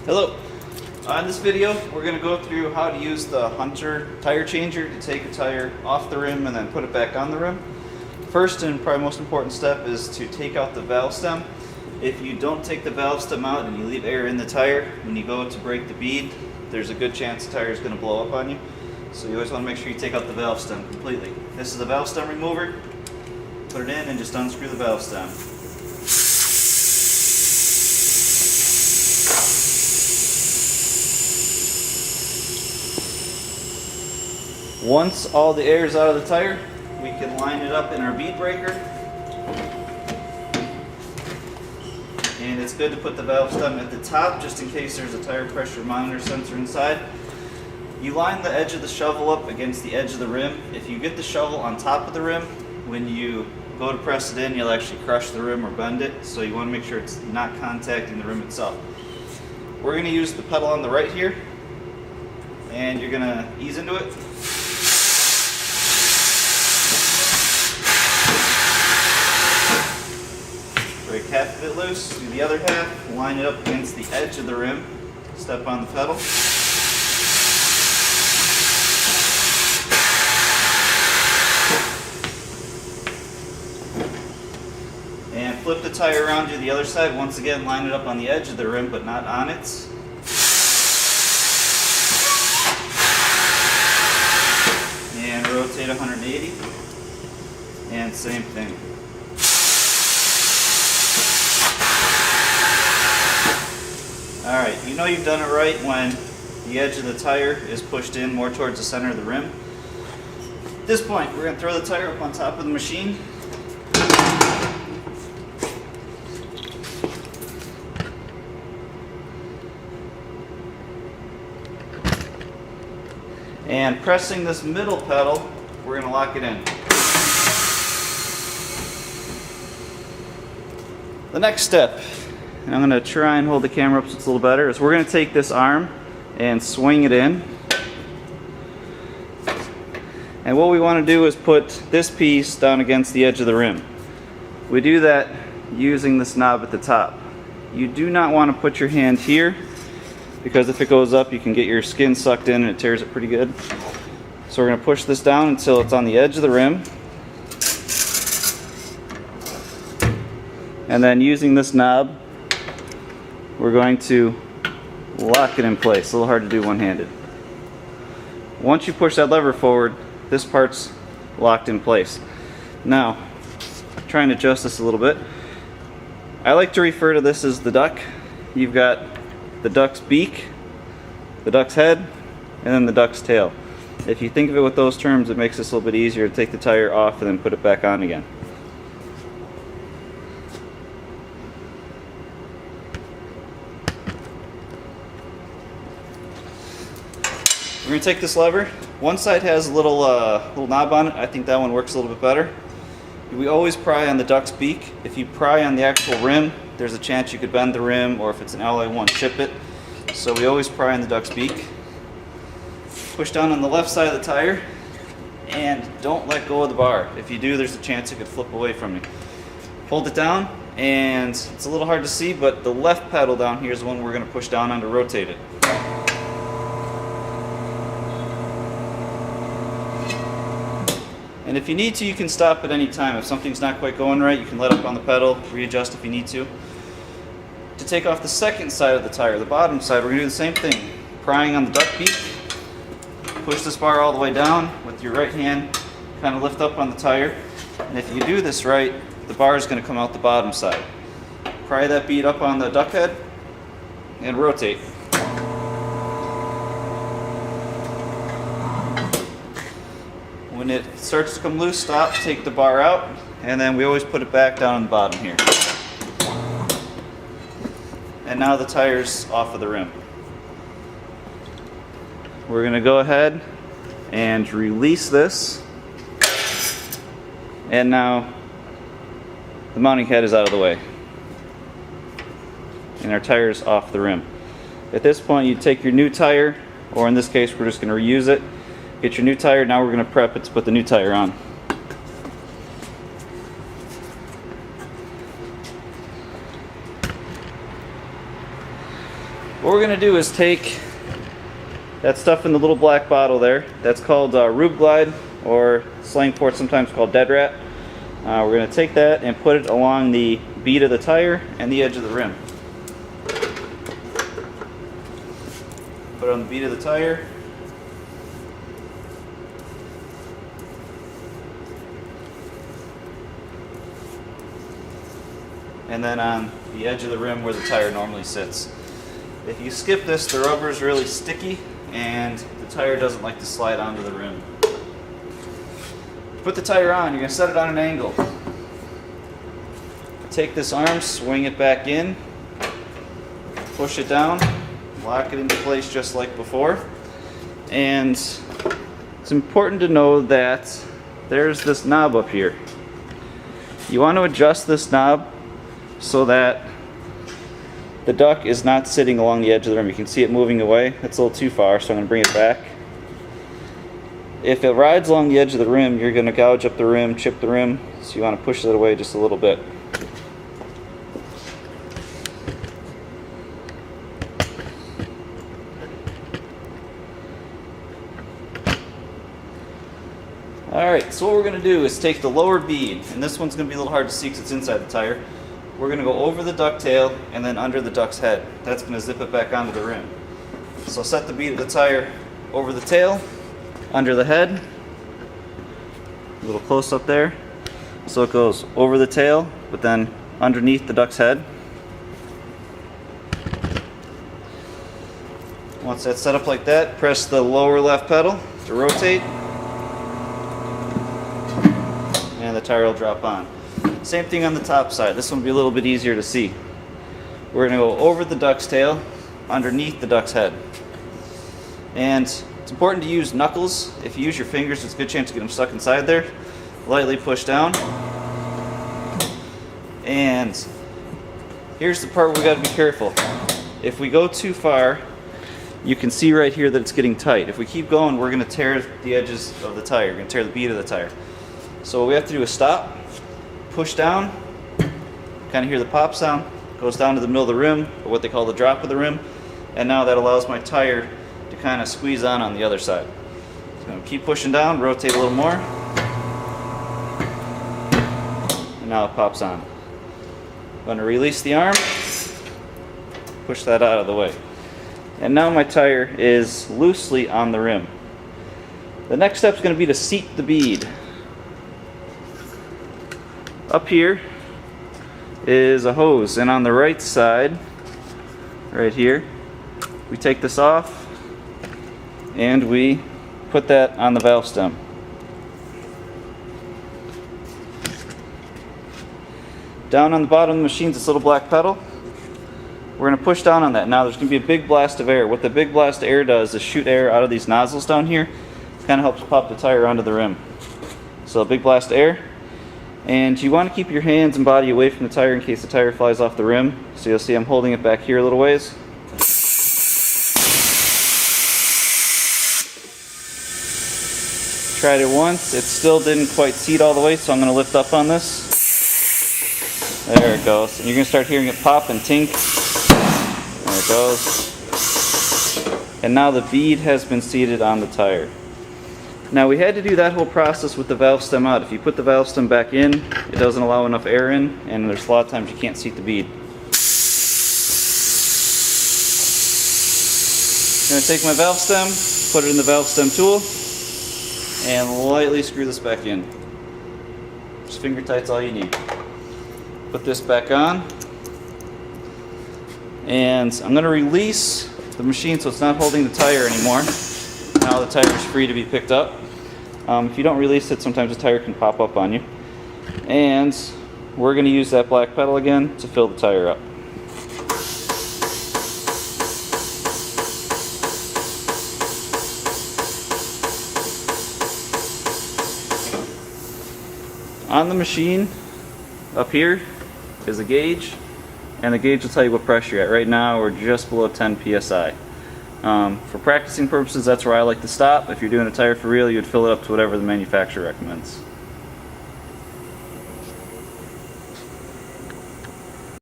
Hello. In this video, we're going to go through how to use the Hunter tire changer to take a tire off the rim and then put it back on the rim. First and probably most important step is to take out the valve stem. If you don't take the valve stem out and you leave air in the tire, when you go to break the bead, there's a good chance the tire is going to blow up on you. So you always want to make sure you take out the valve stem completely. This is a valve stem remover. Put it in and just unscrew the valve stem. Once all the air is out of the tire, we can line it up in our bead breaker. And it's good to put the valve stem at the top just in case there's a tire pressure monitor sensor inside. You line the edge of the shovel up against the edge of the rim. If you get the shovel on top of the rim, when you go to press it in, you'll actually crush the rim or bend it. So you want to make sure it's not contacting the rim itself. We're going to use the pedal on the right here. And you're going to ease into it. Break half of it loose, do the other half, line it up against the edge of the rim, step on the pedal. And flip the tire around to the other side. Once again, line it up on the edge of the rim, but not on it. And rotate 180. And same thing. Alright, you know you've done it right when the edge of the tire is pushed in more towards the center of the rim. At this point, we're going to throw the tire up on top of the machine. And pressing this middle pedal, we're going to lock it in. The next step, and I'm going to try and hold the camera up so it's a little better, is we're going to take this arm and swing it in. And what we want to do is put this piece down against the edge of the rim. We do that using this knob at the top. You do not want to put your hand here, because if it goes up you can get your skin sucked in and it tears it pretty good. So we're going to push this down until it's on the edge of the rim. And then using this knob, we're going to lock it in place. A little hard to do one-handed. Once you push that lever forward, this part's locked in place. Now, trying to adjust this a little bit. I like to refer to this as the duck. You've got the duck's beak, the duck's head, and then the duck's tail. If you think of it with those terms, it makes this a little bit easier to take the tire off and then put it back on again. We're going to take this lever. One side has a little knob on it. I think that one works a little bit better. We always pry on the duck's beak. If you pry on the actual rim, there's a chance you could bend the rim, or if it's an alloy one, chip it. So we always pry on the duck's beak. Push down on the left side of the tire and don't let go of the bar. If you do, there's a chance it could flip away from you. Hold it down, and it's a little hard to see, but the left pedal down here is the one we're going to push down on to rotate it. And if you need to, you can stop at any time. If something's not quite going right, you can let up on the pedal, readjust if you need to. To take off the second side of the tire, the bottom side, we're going to do the same thing. Prying on the duck beak, push this bar all the way down with your right hand, kind of lift up on the tire. And if you do this right, the bar is going to come out the bottom side. Pry that bead up on the duck head and rotate. When it starts to come loose, stop, take the bar out, and then we always put it back down on the bottom here. And now the tire's off of the rim. We're going to go ahead and release this. And now the mounting head is out of the way. And our tire's off the rim. At this point, you take your new tire, or in this case, we're just going to reuse it. Get your new tire. Now we're going to prep it to put the new tire on. What we're going to do is take that stuff in the little black bottle there. That's called Rube Glide, or slang for it sometimes called Dead Rat. We're going to take that and put it along the bead of the tire and the edge of the rim. Put it on the bead of the tire. And then on the edge of the rim where the tire normally sits. If you skip this, the rubber is really sticky and the tire doesn't like to slide onto the rim. Put the tire on, you're going to set it on an angle. Take this arm, swing it back in, push it down, lock it into place just like before. And it's important to know that there's this knob up here. You want to adjust this knob so that the duck is not sitting along the edge of the rim. You can see it moving away. It's a little too far, so I'm going to bring it back. If it rides along the edge of the rim, you're going to gouge up the rim, chip the rim, so you want to push it away just a little bit. Alright, so what we're going to do is take the lower bead, and this one's going to be a little hard to see because it's inside the tire. We're going to go over the duck tail and then under the duck's head. That's going to zip it back onto the rim. So set the bead of the tire over the tail, under the head, a little close up there. So it goes over the tail, but then underneath the duck's head. Once that's set up like that, press the lower left pedal to rotate, and the tire will drop on. Same thing on the top side. This one will be a little bit easier to see. We're going to go over the duck's tail, underneath the duck's head. And it's important to use knuckles. If you use your fingers, there's a good chance to get them stuck inside there. Lightly push down. And here's the part where we got to be careful. If we go too far, you can see right here that it's getting tight. If we keep going, we're going to tear the edges of the tire. We're going to tear the bead of the tire. So what we have to do is stop, push down, kind of hear the pop sound, goes down to the middle of the rim, or what they call the drop of the rim, and now that allows my tire to kind of squeeze on the other side. So I'm going to keep pushing down, rotate a little more, and now it pops on. I'm going to release the arm, push that out of the way. And now my tire is loosely on the rim. The next step is going to be to seat the bead. Up here is a hose, and on the right side, right here, we take this off and we put that on the valve stem. Down on the bottom of the machine is this little black pedal. We're going to push down on that. Now there's going to be a big blast of air. What the big blast of air does is shoot air out of these nozzles down here. It kind of helps pop the tire onto the rim. So a big blast of air. And you want to keep your hands and body away from the tire in case the tire flies off the rim. So you'll see I'm holding it back here a little ways. Tried it once, it still didn't quite seat all the way, so I'm going to lift up on this. There it goes. And you're going to start hearing it pop and tink. There it goes. And now the bead has been seated on the tire. Now we had to do that whole process with the valve stem out. If you put the valve stem back in, it doesn't allow enough air in, and there's a lot of times you can't seat the bead. I'm going to take my valve stem, put it in the valve stem tool, and lightly screw this back in. Just finger tight's all you need. Put this back on, and I'm going to release the machine so it's not holding the tire anymore. Now the tire is free to be picked up. If you don't release it, sometimes the tire can pop up on you. And we're going to use that black pedal again to fill the tire up. On the machine, up here is a gauge, and the gauge will tell you what pressure you're at. Right now we're just below 10 psi. For practicing purposes, that's where I like to stop. If you're doing a tire for real, you'd fill it up to whatever the manufacturer recommends.